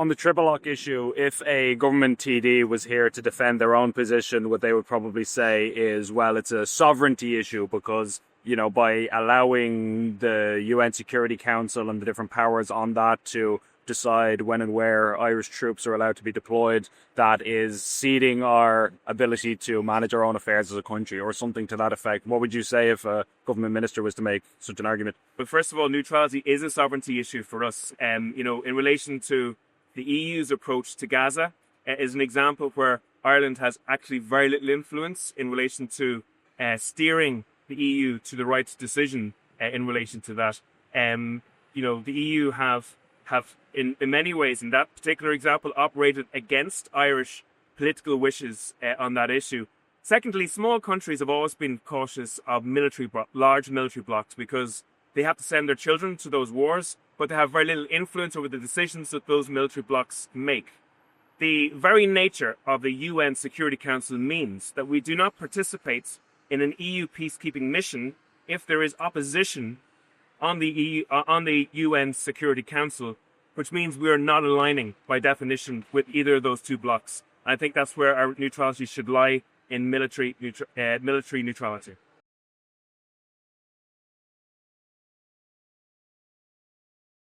On the triple lock issue, if a government TD was here to defend their own position, what they would probably say is, well, it's a sovereignty issue because, by allowing the UN Security Council and the different powers on that to decide when and where Irish troops are allowed to be deployed, that is ceding our ability to manage our own affairs as a country or something to that effect. What would you say if a government minister was to make such an argument? But first of all, neutrality is a sovereignty issue for us. In relation to the EU's approach to Gaza is an example where Ireland has actually very little influence in relation to steering the EU to the right decision in relation to that. The EU have in many ways, in that particular example, operated against Irish political wishes on that issue. Secondly, small countries have always been cautious of large military blocs because they have to send their children to those wars, but they have very little influence over the decisions that those military blocs make. The very nature of the UN Security Council means that we do not participate in an EU peacekeeping mission if there is opposition on the UN Security Council, which means we are not aligning by definition with either of those two blocs. I think that's where our neutrality should lie, in military neutrality.